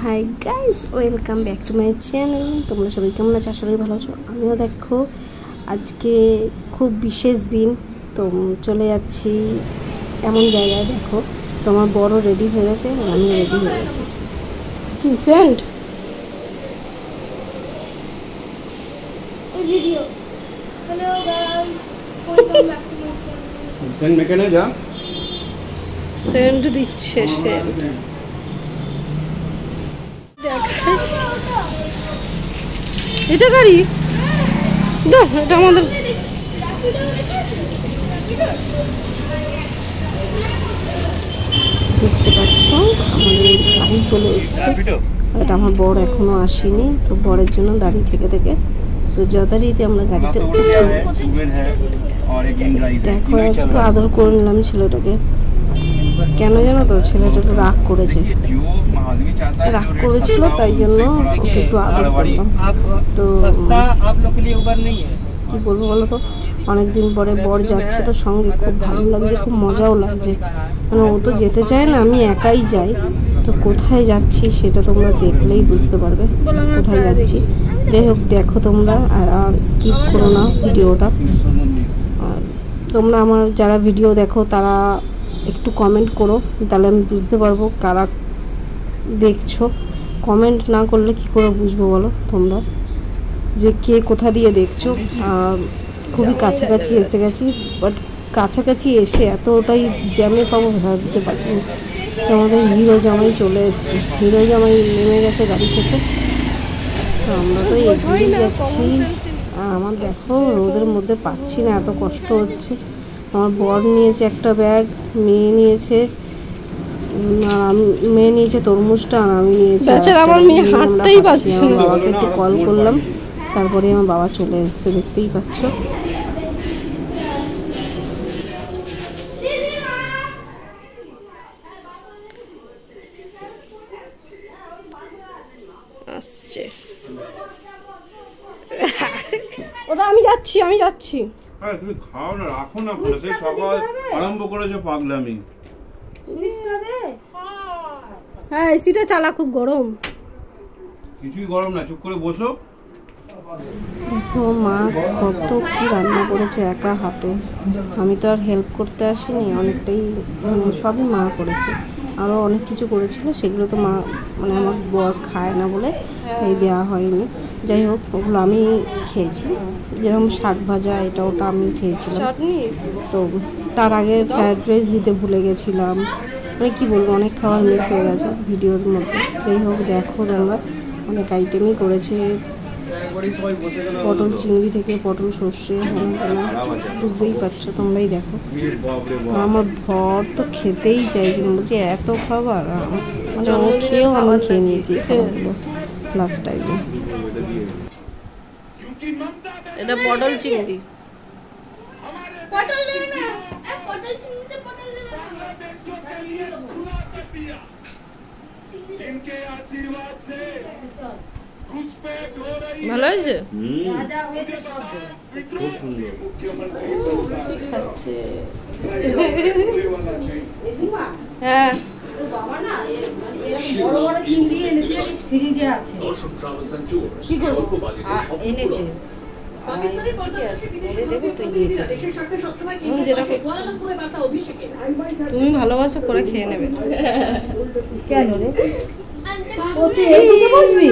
Hi guys, welcome back to my channel. তোমরা সবাই কেমন আছো? আশা করি ভালো আছো। আমিও দেখো আজকে খুব বিশেষ দিন, তো চলে যাচ্ছি এমন জায়গায়। দেখো তোমার বড় রেডি হয়ে গেছে, আমিও রেডি হয়ে গেছি। কি scent video. Hello guys, welcome back to my channel. Scent মেকানে যা সেন্ট দিচ্ছে সেন্ট। এটা গাড়ি দাও, এটা আমাদের। দেখতে পাচ্ছ আমাদের গাড়ি চলে এসছে। এটা আমার বর এখনো আসেনি, তো বরের জন্য দাঁড়িয়ে থেকে থেকে তো যথারীতি আমরা গাড়িতে উঠে পড়েছি। দেখো একটু আদর করে নিলাম ছেলেটাকে। কেন জানো তো, ছেলেটা একটু রাগ করেছে, রাগ করেছিল, তাই জন্য ওকে একটু আদর করলাম। তো কি বলবো বলো তো, অনেকদিন পরে বর যাচ্ছে তো সঙ্গে, খুব ভালো লাগছে, খুব মজাও লাগছে। মানে ও তো যেতে চায় না, আমি একাই যাই। তো কোথায় যাচ্ছি সেটা তোমরা দেখলেই বুঝতে পারবে কোথায় যাচ্ছি। যাই হোক, দেখো তোমরা, আর স্কিপ করো না ভিডিওটা। আর তোমরা আমার যারা ভিডিও দেখো তারা একটু কমেন্ট করো, তাহলে আমি বুঝতে পারবো কারা দেখছো। কমেন্ট না করলে কি করে বুঝবো বলো তোমরা যে কে কোথা দিয়ে দেখছো। খুবই কাছাকাছি এসে গেছি, বাট কাছাকাছি এসে এতটাই জ্যামে পাবো ভাবতে পারিনি। আমাদের হিরো জামাই চলে এসছে, হিরো জামাই নেমে গেছে গাড়ি থেকে। তো আমরা তো এগিয়ে যাচ্ছি। আমার দেখো রোদের মধ্যে পাচ্ছি না, এত কষ্ট হচ্ছে। আমার বর নিয়েছে একটা ব্যাগ, মেয়ে নিয়েছে তরমুজটা, আর আমি নিয়েছি। আমার মেয়ে হাঁটতেই পারছে না। বাবাকে একটু কল করলাম, তারপরে আমার বাবা চলে এসছে, দেখতেই পাচ্ছ। আসছে ওটা, আমি যাচ্ছি। আরে তুমি খাও না, রাখো না, করে সেই সকাল আরম্ভ করেছো পাগলামি। হ্যাঁ, এসিটা চালা, খুব গরম। কিছুই গরম না, চুপ করে বসো। দেখো মা কত কি রান্না করেছে একা হাতে। আমি তো আর হেল্প করতে আসিনি, অনেকটাই সবই মা করেছে। আরও অনেক কিছু করেছিল, সেগুলো তো মা মানে আমার বর খায় না বলে তাই দেওয়া হয়নি। যাই হোক, ওগুলো আমি খেয়েছি, যেরকম শাক ভাজা এটা ওটা আমি খেয়েছিলাম। তো তার আগে ফ্রায়েড রাইস দিতে ভুলে গেছিলাম। মানে কী বলবো, অনেক খাবার মিস হয়ে গেছে ভিডিওর মধ্যে। যাই হোক, দেখো তোমরা অনেক আইটেমই করেছে। পটল চিংড়ি থেকে পটল সর্ষে, বুঝতেই পারছো, তোমরাই দেখো। আমার ভর তো খেতেই চাইছে না, বলছি এত খাবার। মানে ও খেয়েও আমি খেয়ে নিয়েছি খাবারগুলো লাস্ট টাইমে। এটা পটল চিংড়ি। পটল দেবে না, পটল চিংড়িতে পটল দেবে না। ভালো হয়েছে, খুব সুন্দর খাচ্ছে। হ্যাঁ, বড় বড় চিংড়ি এনেছে, ফ্রিজে আছে। কি করবো এনেছে তুমি ভালোবাসো করে খেয়ে নেবে। কেন রে, তুই এইদিকে বসবি?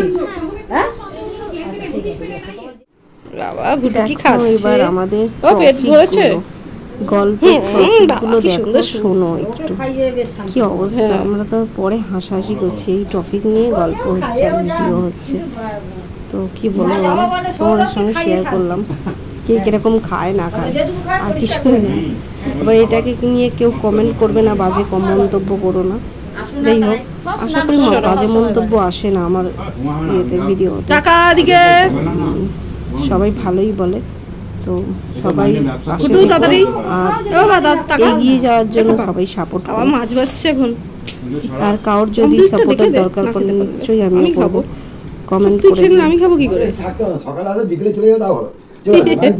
হ্যাঁ, বাবা ভুটু কি খাচ্ছে এবার আমাদের। ও পেট ভরেছে। গল্পগুলো দেখো, শোনো একটু কি অবস্থা। আমরা তো পরে হাসাহাসি করছি, এই টপিক নিয়ে গল্প হচ্ছে, ভিডিও হচ্ছে। তো কি বলবো, তোমাদের সঙ্গে শেয়ার করলাম কে কিরকম খায় না খায়, আর কিছু না। এবার এটাকে নিয়ে কেউ কমেন্ট করবে না, বাজে মন্তব্য করো না। যাই হোক, আশা করি বাজে মন্তব্য আসে না আমার ইয়েতে, ভিডিওতে। সবাই ভালোই বলে, তো সবাই এগিয়ে যাওয়ার জন্য সবাই সাপোর্ট করো। মাছ বাজছে এখন, আর কারোর যদি সাপোর্টের দরকার পড়লে নিশ্চয়ই আমিও করবো। কমেন্ট করে আমি খাবো কি করে? সকালে আসো, বিকেলে চলে যাও, তাও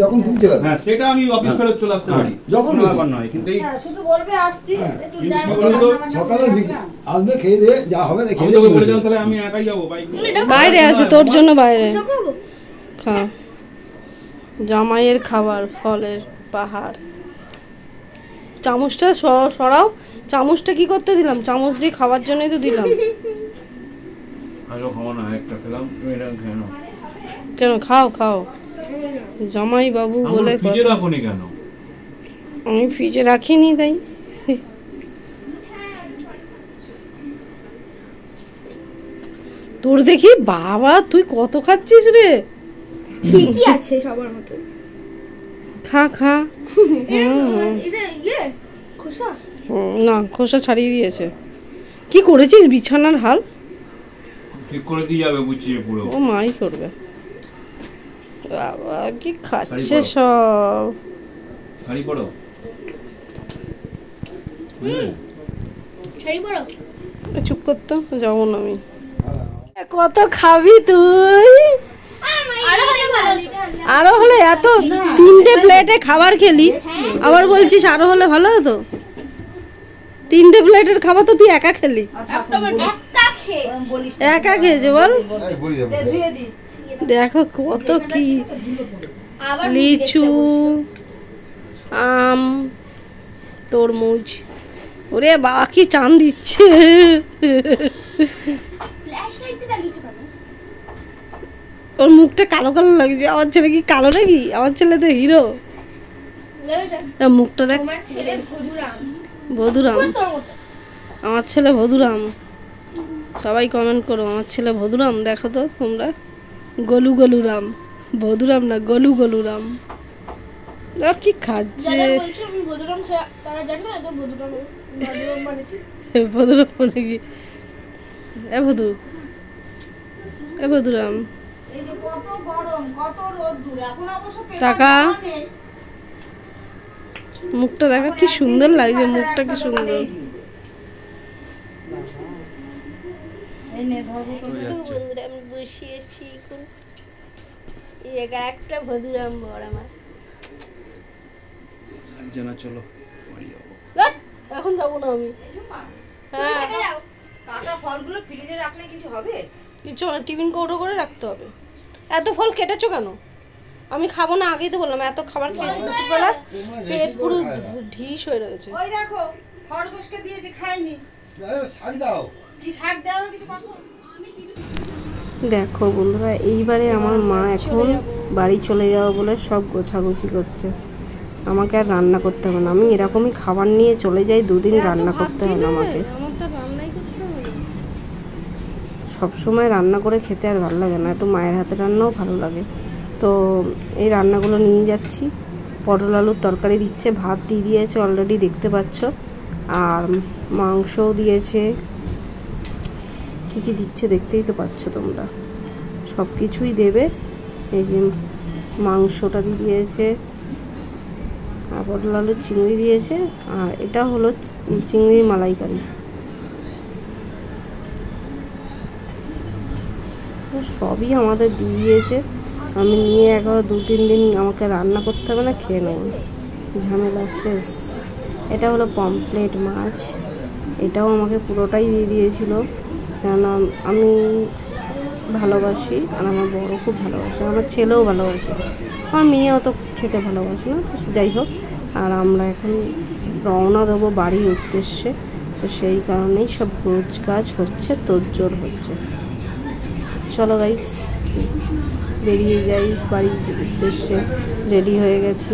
যখন খুব চলে হ্যাঁ সেটা আমি অফিস ফেরত চলে আসতে পারি যখন কোনো ব্যাপার নয়, কিন্তু এই শুধু বলবে আসছি একটু কিন্তু যাই কি বলতো, সকালে আসবে খেয়ে দিয়ে যা হবে আমি খেয়ে তোকে দিয়ে বলেছিলাম তাহলে আমি একাই যাবো বাইক বাইরে আছে তোর জন্য বাইরে খোসা খাবো খা জামাইয়ের খাবার ফলের পাহাড়। চামচটা সরাও, চামচটা কি করতে দিলাম? চামচ দিয়ে খাওয়ার জন্যই তো দিলাম। আরো খাওয়া না, একটা খেলাম, তুমি এটা খেয়ে নাও। কেন খাও খাও, জামাই বাবু বলে ফ্রিজে কথা। রাখোনি কেন? আমি ফ্রিজে রাখিনি তাই। তোর দেখি বাবা তুই কত খাচ্ছিস রে। ঠিকই আছে সবার মতো। খা খা। এটা ইয়ে খোসা না খোসা ছাড়িয়ে দিয়েছে। কি করেছিস বিছানার হাল? ঠিক করে দিয়ে যাবে গুছিয়ে পুরো। ও মাই করবে। বাবা কি খাচ্ছে শাড়ি পরো। সব। শাড়ি পরো। শাড়ি পরো চুপ করতো, যাবো না আমি। কত খাবি তুই? আরো হলে ভালো আরো হলে এত 3টে প্লেটে খাবার খেলি, আবার বলছিস আরো হলে ভালো হতো? 3টে প্লেটের খাবার তো তুই একা খেলি। একটা খেয়েছি বলিস একা খেয়েছে বল। বলি যাবো ধুয়ে দি দেখো কত কি আবার লিচু, আম, তরমুজ। ওরে বাবা কি টান দিচ্ছে। ফ্ল্যাশ লাইটে জ্বালিয়েছো কেন? ওর মুখটা কালো কালো লাগছে। আমার ছেলে কি কালো নাকি? আমার ছেলে তো হিরো। লেগেছে মুখটা দেখ। তোমার ছেলে ভদুরাম ভদুরাম। পুরো তোর মতো আমার ছেলে ভদুরাম। সবাই কমেন্ট করো আমার ছেলে ভদুরাম। দেখো তো তোমরা, গলু গলুরাম, ভদুরাম না গলু গলুরাম। দেখ কি খাচ্ছে। যারা বলছে আমি ভদুরাম তারা জানে না এটা ভদুরাম ভদুরাম মানে কি? ভদুরাম মানে কি? এ ভদু, এ ভদুরাম এই যে কত গরম কত রোদ্দুর এখন অবশ্য পেপার টাকা। দেওয়া নেই। মুখটা দেখো কি সুন্দর লাগছে, মুখটা কি সুন্দর। এই নে ধরবো তো বন্ধুরা আমি বসিয়েছি একটা ভদুরাম বড় আমার। জানা চলো বাড়ি যাবো। এখন যাবো না আমি। হ্যাঁ যাও কাঁচা ফলগুলো ফ্রিজে রাখলে কিছু হবে? কিছু না, টিফিন কৌটো করে রাখতে হবে। এত ফল কেটেছো কেন? আমি খাবো না, আগেই তো বললাম। এত খাবার খেয়েছি দুপুরবেলা, পেট পুরো ঢিস হয়ে রয়েছে। ওই দেখো খরগোশকে দিয়েছি খাইনি। শাড়ি দাও। কি শাক দেওয়া কিছু কথা? দেখো বন্ধুরা, এইবারে আমার মা এখন বাড়ি চলে যাওয়া বলে সব গোছাগুছি করছে। আমাকে আর রান্না করতে হবে না। আমি এরকমই খাবার নিয়ে চলে যাই, 2 দিন রান্না করতে হবে না আমাকে। সবসময় রান্না করে খেতে আর ভালো লাগে না, একটু মায়ের হাতে রান্নাও ভালো লাগে। তো এই রান্নাগুলো নিয়ে যাচ্ছি। পটল আলুর তরকারি দিচ্ছে, ভাত দিয়ে দিয়েছে অলরেডি দেখতে পাচ্ছ, আর মাংসও দিয়েছে। কী কী দিচ্ছে দেখতেই তো পাচ্ছ তোমরা, সব কিছুই দেবে। এই যে মাংসটা দিয়ে দিয়েছে, আর পটল আলুর চিংড়ি দিয়েছে, আর এটা হলো চিংড়ির মালাইকারি। সবই আমাদের দিয়ে দিয়েছে। আমি নিয়ে একবার 2-3 দিন আমাকে রান্না করতে হবে না, খেয়ে নেব, ঝামেলা শেষ। এটা হলো পমফ্রেট মাছ, এটাও আমাকে পুরোটাই দিয়ে দিয়েছিল, কেননা আমি ভালোবাসি আর আমার বড় খুব ভালোবাসে, আমার ছেলেও ভালোবাসে, আমার মেয়ে অত খেতে ভালোবাসে না। তো যাই হোক, আর আমরা এখন রওনা দেবো বাড়ির উদ্দেশ্যে। তো সেই কারণেই সব গোছ কাজ হচ্ছে, তোড়জোড় হচ্ছে। চলো গাইস বেরিয়ে যাই বাড়ির উদ্দেশ্যে। রেডি হয়ে গেছি,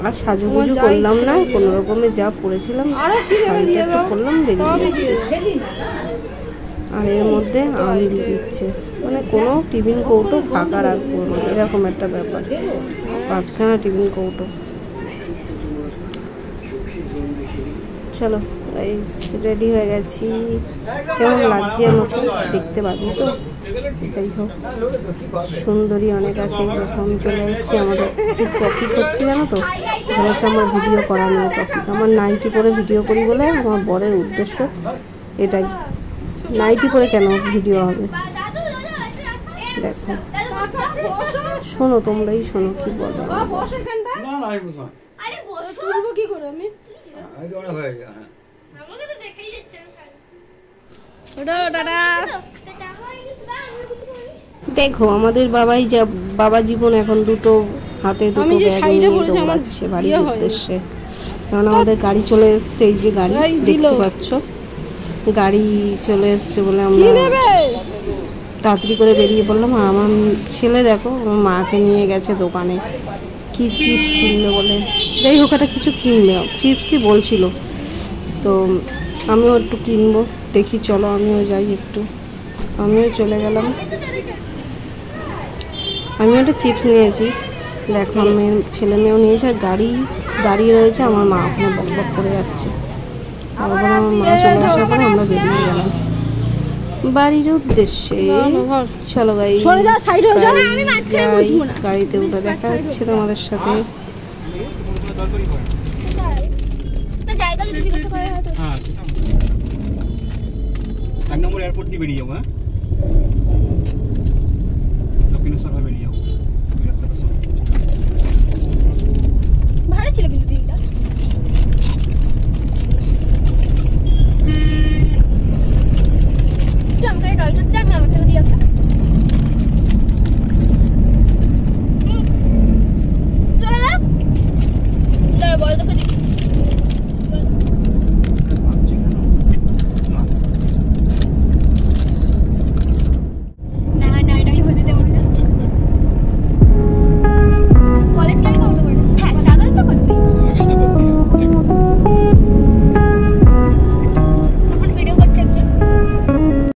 আর সাজুগুজু করলাম না, কোনো রকমে যা পরেছিলাম শাড়িটা করলাম, বেরিয়ে যাচ্ছি। আর এর মধ্যে আম দিয়ে দিচ্ছে, মানে কোনো টিফিন কৌটো ফাঁকা রাখবো না, এরকম একটা ব্যাপার। 5খানা টিফিন কৌটো। চলো গাইস রেডি হয়ে গেছি। কেমন লাগছে আমাকে দেখতে পাচ্ছি তো। যাই হোক, সুন্দরী অনেক আছে। এখন চলে এসেছি আমাদের টপিক হচ্ছে, জানো তো, এখানে হচ্ছে আমার ভিডিও করা নিয়ে টপিক। আমার নাইটি পরে ভিডিও করি বলে আমার বরের উদ্দেশ্য এটাই। নাইটি পরে কেন ভিডিও হবে দেখো। শোনো, তোমরাই শোনো কি বলো। না না আমি বুঝলাম আরে বসো। তুলবো কি করে আমি? আমি তো অনেক হয়ে গেছে হ্যাঁ আমাকে তো দেখাই যাচ্ছে না। ওটা টাটা। টাটা হয়ে গেছে না, আমি বুঝতে পারি। দেখো আমাদের বাবা জীবন এখন দুটো হাতে দুটো আমি যে ব্যাগ সাইডে নিয়ে বলেছি আমার দৌড়াচ্ছে বাড়ির ইয়ে হয়। উদ্দেশ্যে। কারণ আমাদের গাড়ি চলে এসছে, এই যে গাড়ি এই দিল। দেখতে পাচ্ছ, গাড়ি চলে এসছে বলে কি আমরা নেবে? তাড়াতাড়ি করে বেরিয়ে পড়লাম। আর আমার ছেলে দেখো আমার মাকে নিয়ে গেছে দোকানে কি চিপস কিনবে বলে। যাই হোক একটা কিছু কিনবে, চিপসই বলছিল। তো আমিও একটু কিনবো, দেখি চলো আমিও যাই একটু। আমিও চলে গেলাম, আমিও একটা চিপস নিয়েছি। দেখো আমার ছেলে মেয়েও নিয়েছে, আর গাড়ি দাঁড়িয়ে রয়েছে, আমার মা ওখানে বক বক করে যাচ্ছে। তারপরে আমার মা চলে আসার পরে আমরা বেরিয়ে গেলাম বাড়ির উদ্দেশ্যে। চলো গাইস, সরে যাও, side হয়ে যাও। আমি মাঝখানে বসবো না। গাড়িতে উঠে দেখা হচ্ছে তোমাদের সাথে। না জায়গা যদি জিজ্ঞাসা করা হয় তো হ্যাঁ 1 নম্বর এয়ারপোর্ট দিয়ে বেরিয়ে যাবো। হ্যাঁ দক্ষিণেশ্বর হয়ে বেরিয়ে যাবো, ওই রাস্তাটা। ভালো ছিল কিন্তু দিনটা।